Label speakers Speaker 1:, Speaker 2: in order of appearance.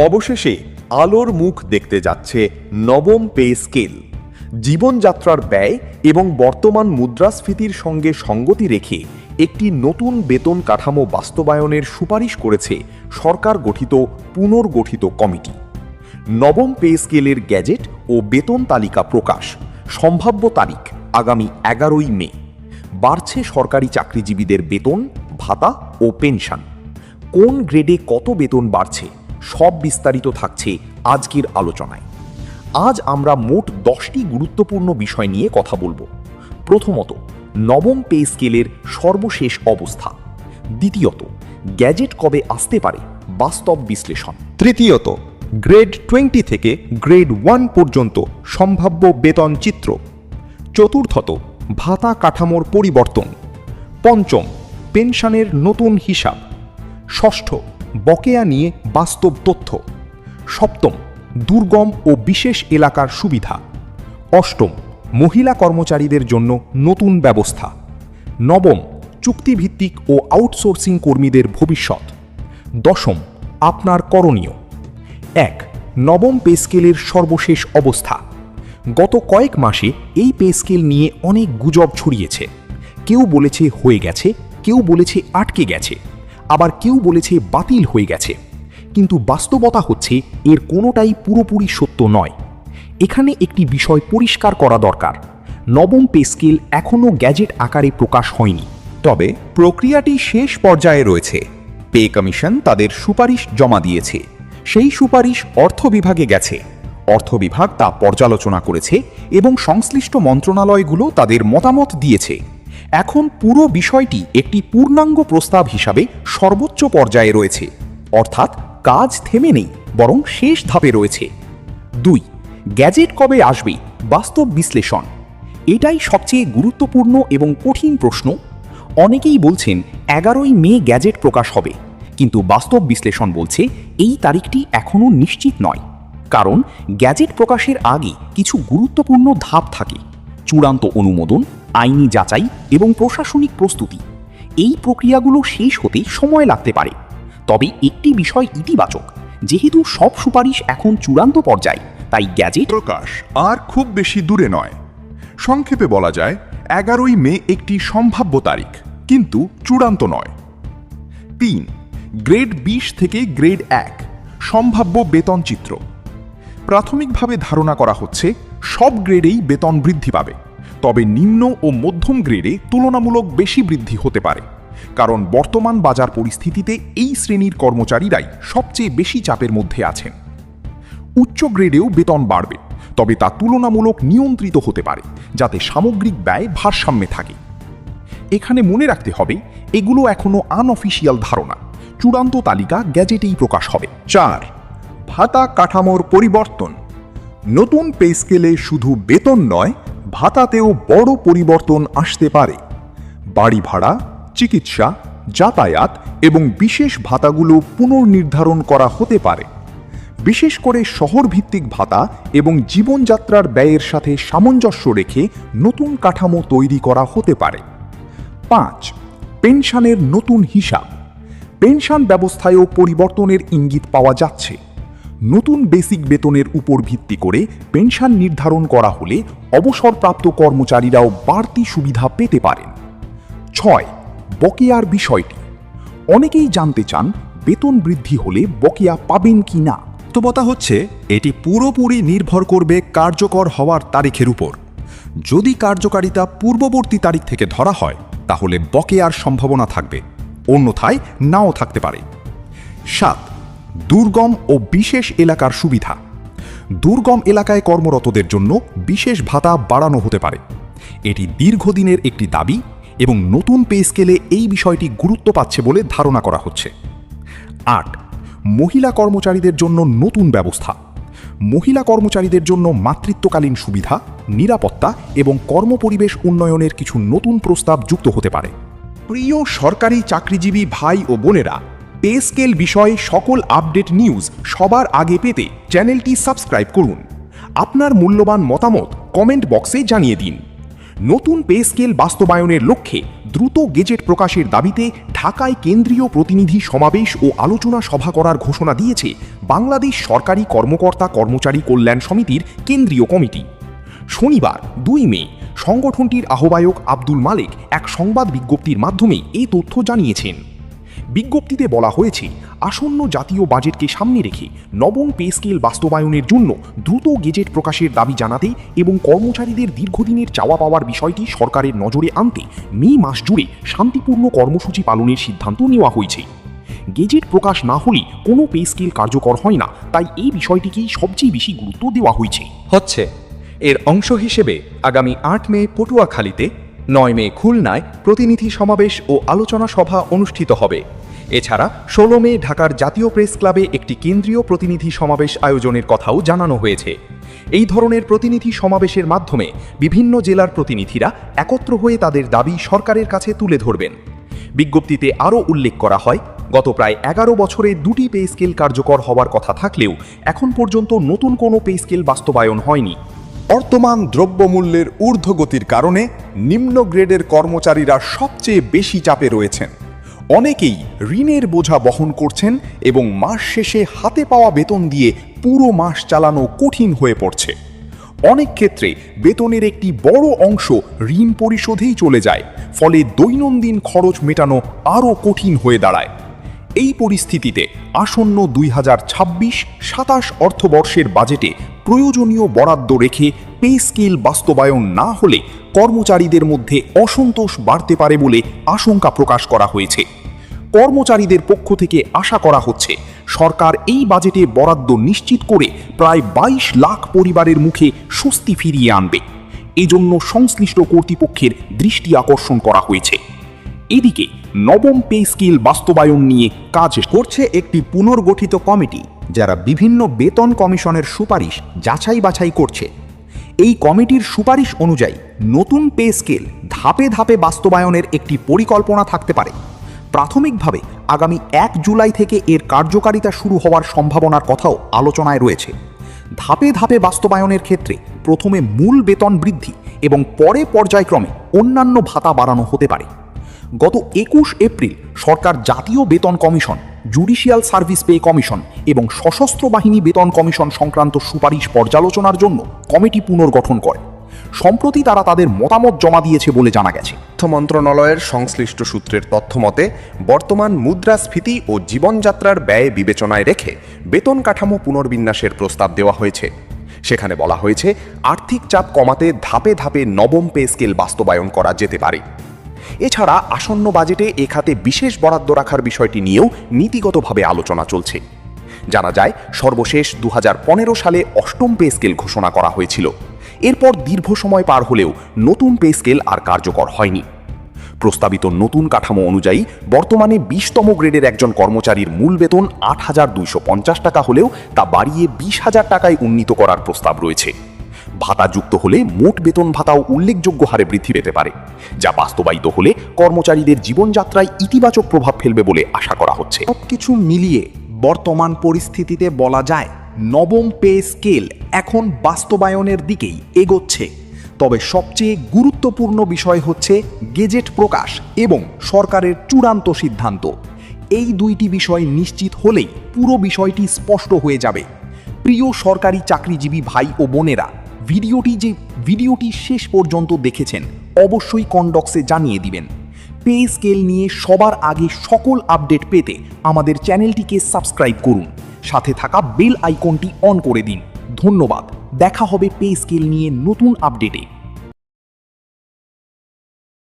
Speaker 1: অবশেষে আলোর মুখ দেখতে যাচ্ছে নবম পে স্কেল। জীবনযাত্রার ব্যয় এবং বর্তমান মুদ্রাস্ফীতির সঙ্গে সঙ্গতি রেখে একটি নতুন বেতন কাঠামো বাস্তবায়নের সুপারিশ করেছে সরকার গঠিত পুনর্গঠিত কমিটি। নবম পে স্কেলের গ্যাজেট ও বেতন তালিকা প্রকাশ, সম্ভাব্য তারিখ আগামী 11ই মে। বাড়ছে সরকারি চাকরিজীবীদের বেতন, ভাতা ও পেনশন। কোন গ্রেডে কত বেতন বাড়ছে সব বিস্তারিত থাকছে আজকের আলোচনায়। আজ আমরা মোট 10টি গুরুত্বপূর্ণ বিষয় নিয়ে কথা বলবো। প্রথমত, নবম পে স্কেলের সর্বশেষ অবস্থা। দ্বিতীয়ত, গ্যাজেট কবে আসতে পারে, বাস্তব বিশ্লেষণ।
Speaker 2: তৃতীয়ত, গ্রেড 20 থেকে গ্রেড 1 পর্যন্ত সম্ভাব্য বেতন চিত্র। চতুর্থত, ভাতা কাঠামোর পরিবর্তন। পঞ্চম, পেনশনের নতুন হিসাব। ষষ্ঠ, বকেয়া নিয়ে বাস্তব তথ্য। সপ্তম, দুর্গম ও বিশেষ এলাকার সুবিধা। অষ্টম, মহিলা কর্মচারীদের জন্য নতুন ব্যবস্থা। নবম, চুক্তিভিত্তিক ও আউটসোর্সিং কর্মীদের ভবিষ্যৎ। দশম, আপনার করণীয়। 1. নবম পে স্কেলের সর্বশেষ অবস্থা। গত কয়েক মাসে এই পে স্কেল নিয়ে অনেক গুজব ছড়িয়েছে। কেউ বলেছে হয়ে গেছে, কেউ বলেছে আটকে গেছে, আবার কেউ বলেছে বাতিল হয়ে গেছে। কিন্তু বাস্তবতা হচ্ছে এর কোনোটাই পুরোপুরি সত্য নয়। এখানে একটি বিষয় পরিষ্কার করা দরকার, নবম পে স্কেল এখনও গ্যাজেট আকারে প্রকাশ হয়নি।
Speaker 3: তবে প্রক্রিয়াটি শেষ পর্যায়ে রয়েছে। পে কমিশন তাদের সুপারিশ জমা দিয়েছে। সেই সুপারিশ অর্থ বিভাগে গেছে। অর্থ বিভাগ তা পর্যালোচনা করেছে এবং সংশ্লিষ্ট মন্ত্রণালয়গুলো তাদের মতামত দিয়েছে। এখন পুরো বিষয়টি একটি পূর্ণাঙ্গ প্রস্তাব হিসাবে সর্বোচ্চ পর্যায়ে রয়েছে, অর্থাৎ কাজ থেমে নেই, বরং শেষ ধাপে রয়েছে। 2. গ্যাজেট কবে আসবে, বাস্তব বিশ্লেষণ। এটাই সবচেয়ে গুরুত্বপূর্ণ এবং কঠিন প্রশ্ন। অনেকেই বলছেন 11ই মে গ্যাজেট প্রকাশ হবে, কিন্তু বাস্তব বিশ্লেষণ বলছে এই তারিখটি এখনও নিশ্চিত নয়। কারণ গ্যাজেট প্রকাশের আগে কিছু গুরুত্বপূর্ণ ধাপ থাকে: চূড়ান্ত অনুমোদন, আইনি যাচাই এবং প্রশাসনিক প্রস্তুতি। এই প্রক্রিয়াগুলো শেষ হতে সময় লাগতে পারে। তবে একটি বিষয় ইতিবাচক, যেহেতু সব সুপারিশ এখন চূড়ান্ত পর্যায়ে, তাই গ্যাজেট
Speaker 4: প্রকাশ আর খুব বেশি দূরে নয়। সংক্ষেপে বলা যায় 11ই মে একটি সম্ভাব্য তারিখ, কিন্তু চূড়ান্ত নয়। 3. গ্রেড 20 থেকে গ্রেড 1 সম্ভাব্য বেতন চিত্র। প্রাথমিকভাবে ধারণা করা হচ্ছে সব গ্রেডেই বেতন বৃদ্ধি পাবে, তবে নিম্ন ও মধ্যম গ্রেডে তুলনামূলক বেশি বৃদ্ধি হতে পারে, কারণ বর্তমান বাজার পরিস্থিতিতে এই শ্রেণীর কর্মচারীরাই সবচেয়ে বেশি চাপের মধ্যে আছেন। উচ্চ গ্রেডেও বেতন বাড়বে, তবে তা তুলনামূলক নিয়ন্ত্রিত হতে পারে, যাতে সামগ্রিক ব্যয় ভারসাম্যে থাকে। এখানে মনে রাখতে হবে এগুলো এখনো আনঅফিসিয়াল ধারণা। চূড়ান্ত তালিকা গ্যাজেটেই প্রকাশ হবে।
Speaker 2: 4. ভাতা কাঠামোর পরিবর্তন। নতুন পে স্কেলে শুধু বেতন নয়, ভাতাতেও বড় পরিবর্তন আসতে পারে। বাড়ি ভাড়া, চিকিৎসা, যাতায়াত এবং বিশেষ ভাতাগুলো পুনর্নির্ধারণ করা হতে পারে। বিশেষ করে শহরভিত্তিক ভাতা এবং জীবনযাত্রার ব্যয়ের সাথে সামঞ্জস্য রেখে নতুন কাঠামো তৈরি করা হতে পারে। 5. পেনশনের নতুন হিসাব। পেনশন ব্যবস্থায়ও পরিবর্তনের ইঙ্গিত পাওয়া যাচ্ছে। নতুন বেসিক বেতনের উপর ভিত্তি করে পেনশন নির্ধারণ করা হলে অবসরপ্রাপ্ত কর্মচারীরাও বাড়তি সুবিধা পেতে পারেন। 6. বকেয়ার বিষয়টি। অনেকেই জানতে চান বেতন বৃদ্ধি হলে বকেয়া পাবেন কি না।
Speaker 3: বাস্তবতা হচ্ছে এটি পুরোপুরি নির্ভর করবে কার্যকর হওয়ার তারিখের উপর। যদি কার্যকারিতা পূর্ববর্তী তারিখ থেকে ধরা হয়, তাহলে বকেয়ার সম্ভাবনা থাকবে, অন্যথায় নাও থাকতে পারে। 7. দুর্গম ও বিশেষ এলাকার সুবিধা। দুর্গম এলাকায় কর্মরতদের জন্য বিশেষ ভাতা বাড়ানো হতে পারে। এটি দীর্ঘদিনের একটি দাবি এবং নতুন পে স্কেলে এই বিষয়টি গুরুত্ব পাচ্ছে বলে ধারণা করা হচ্ছে। 8. মহিলা কর্মচারীদের জন্য নতুন ব্যবস্থা। মহিলা কর্মচারীদের জন্য মাতৃত্বকালীন সুবিধা, নিরাপত্তা এবং কর্মপরিবেশ উন্নয়নের কিছু নতুন প্রস্তাব যুক্ত হতে পারে।
Speaker 2: প্রিয় সরকারি চাকরিজীবী ভাই ও বোনেরা, পে স্কেল বিষয়ে সকল আপডেট নিউজ সবার আগে পেতে চ্যানেলটি সাবস্ক্রাইব করুন। আপনার মূল্যবান মতামত কমেন্ট বক্সে জানিয়ে দিন। নতুন পে স্কেল বাস্তবায়নের লক্ষ্যে দ্রুত গেজেট প্রকাশের দাবিতে ঢাকায় কেন্দ্রীয় প্রতিনিধি সমাবেশ ও আলোচনা সভা করার ঘোষণা দিয়েছে বাংলাদেশ সরকারি কর্মকর্তা কর্মচারী কল্যাণ সমিতির কেন্দ্রীয় কমিটি। শনিবার 2 মে সংগঠনটির আহ্বায়ক আব্দুল মালেক এক সংবাদ বিজ্ঞপ্তির মাধ্যমে এই তথ্য জানিয়েছেন। বিজ্ঞপ্তিতে বলা হয়েছে, আসন্ন জাতীয় বাজেটকে সামনে রেখে নবম পে স্কেল বাস্তবায়নের জন্য দ্রুত গেজেট প্রকাশের দাবি জানাতে এবং কর্মচারীদের দীর্ঘদিনের চাওয়া পাওয়ার বিষয়টি সরকারের নজরে আনতে মে মাস জুড়ে শান্তিপূর্ণ কর্মসূচি পালনের সিদ্ধান্ত নেওয়া হয়েছে। গেজেট প্রকাশ না হলে কোনো পে স্কেল কার্যকর হয় না, তাই এই বিষয়টিকেই সবচেয়ে বেশি গুরুত্ব দেওয়া হয়েছে।
Speaker 3: এর অংশ হিসেবে আগামী 8 মে পটুয়াখালীতে, 9 মে খুলনায় প্রতিনিধি সমাবেশ ও আলোচনা সভা অনুষ্ঠিত হবে। এছাড়া 16 মে ঢাকার জাতীয় প্রেস ক্লাবে একটি কেন্দ্রীয় প্রতিনিধি সমাবেশ আয়োজনের কথাও জানানো হয়েছে। এই ধরনের প্রতিনিধি সমাবেশের মাধ্যমে বিভিন্ন জেলার প্রতিনিধিরা একত্র হয়ে তাদের দাবি সরকারের কাছে তুলে ধরবেন। বিজ্ঞপ্তিতে আরও উল্লেখ করা হয়, গত প্রায় 11 বছরে 2টি পে স্কেল কার্যকর হওয়ার কথা থাকলেও এখন পর্যন্ত নতুন কোনো পে স্কেল বাস্তবায়ন হয়নি।
Speaker 4: বর্তমান দ্রব্যমূল্যের ঊর্ধ্বগতির কারণে নিম্ন গ্রেডের কর্মচারীরা সবচেয়ে বেশি চাপে রয়েছেন। অনেকেই ঋণের বোঝা বহন করছেন এবং মাস শেষে হাতে পাওয়া বেতন দিয়ে পুরো মাস চালানো কঠিন হয়ে পড়ছে। অনেক ক্ষেত্রে বেতনের একটি বড় অংশ ঋণ পরিশোধেই চলে যায়, ফলে দৈনন্দিন খরচ মেটানো আরও কঠিন হয়ে দাঁড়ায়। এই পরিস্থিতিতে আসন্ন 2026-27 অর্থবর্ষের বাজেটে প্রয়োজনীয় বরাদ্দ রেখে পে স্কেল বাস্তবায়ন না হলে কর্মচারীদের মধ্যে অসন্তোষ বাড়তে পারে বলে আশঙ্কা প্রকাশ করা হয়েছে। কর্মচারীদের পক্ষ থেকে আশা করা হচ্ছে, সরকার এই বাজেটে বরাদ্দ নিশ্চিত করে প্রায় 22 লাখ পরিবারের মুখে স্বস্তি ফিরিয়ে আনবে। এজন্য সংশ্লিষ্ট কর্তৃপক্ষের দৃষ্টি আকর্ষণ করা হয়েছে। এদিকে নবম পে স্কেল বাস্তবায়ন নিয়ে কাজ
Speaker 2: করছে একটি পুনর্গঠিত কমিটি, যারা বিভিন্ন বেতন কমিশনের সুপারিশ যাচাই বাছাই করছে। এই কমিটির সুপারিশ অনুযায়ী নতুন পে স্কেল ধাপে ধাপে বাস্তবায়নের একটি পরিকল্পনা থাকতে পারে। প্রাথমিকভাবে আগামী 1 জুলাই থেকে এর কার্যকারিতা শুরু হওয়ার সম্ভাবনার কথাও আলোচনায় রয়েছে। ধাপে ধাপে বাস্তবায়নের ক্ষেত্রে প্রথমে মূল বেতন বৃদ্ধি এবং পরে পর্যায়ক্রমে অন্যান্য ভাতা বাড়ানো হতে পারে। গত 21 এপ্রিল সরকার জাতীয় বেতন commission, judicial service pay commission এবং সশস্ত্র বাহিনী বেতন কমিশন সংক্রান্ত সুপারিশ পর্যালোচনার জন্য কমিটি পুনর্গঠন করে। সম্প্রতি তারা তাদের মতামত জমা দিয়েছে বলে জানা গেছে।
Speaker 1: অর্থ মন্ত্রণালয়ের সংশ্লিষ্ট সূত্রের তথ্যমতে বর্তমান মুদ্রাস্ফীতি ও জীবনযাত্রার ব্যয় বিবেচনায় রেখে বেতন কাঠামো পুনর্বিন্যাসের প্রস্তাব দেওয়া হয়েছে। সেখানে বলা হয়েছে, আর্থিক চাপ কমাতে ধাপে ধাপে নবম পে স্কেল বাস্তবায়ন করা যেতে পারে। এছাড়া আসন্ন বাজেটে এ খাতে বিশেষ বরাদ্দ রাখার বিষয়টি নিয়েও নীতিগতভাবে আলোচনা চলছে। জানা যায়, সর্বশেষ 2015 সালে 8ম পে স্কেল ঘোষণা করা হয়েছিল। এরপর দীর্ঘ সময় পার হলেও নতুন পে স্কেল আর কার্যকর হয়নি। প্রস্তাবিত নতুন কাঠামো অনুযায়ী বর্তমানে 20তম গ্রেডের একজন কর্মচারীর মূল বেতন 8,250 টাকা হলেও তা বাড়িয়ে 20,000 টাকায় উন্নীত করার প্রস্তাব রয়েছে। ভাতা যুক্ত হলে মোট বেতন ভাতাও উল্লেখযোগ্য হারে বৃদ্ধি পেতে পারে, যা বাস্তবায়িত হলে কর্মচারীদের জীবনযাত্রায় ইতিবাচক প্রভাব ফেলবে বলে আশা করা হচ্ছে।
Speaker 2: সবকিছু মিলিয়ে বর্তমান পরিস্থিতিতে বলা যায়, নবম পে স্কেল এখন বাস্তবায়নের দিকেই এগোচ্ছে। তবে সবচেয়ে গুরুত্বপূর্ণ বিষয় হচ্ছে গেজেট প্রকাশ এবং সরকারের চূড়ান্ত সিদ্ধান্ত। এই দুইটি বিষয় নিশ্চিত হলেই পুরো বিষয়টি স্পষ্ট হয়ে যাবে। প্রিয় সরকারি চাকরিজীবী ভাই ও বোনেরা, ভিডিওটি শেষ পর্যন্ত দেখেছেন অবশ্যই কমেন্টে জানিয়ে দিবেন। পে স্কেল নিয়ে সবার আগে সকল আপডেট পেতে আমাদের চ্যানেলটিকে সাবস্ক্রাইব করুন, সাথে থাকা বেল আইকনটি অন করে দিন। ধন্যবাদ। দেখা হবে পে স্কেল নিয়ে নতুন আপডেটে।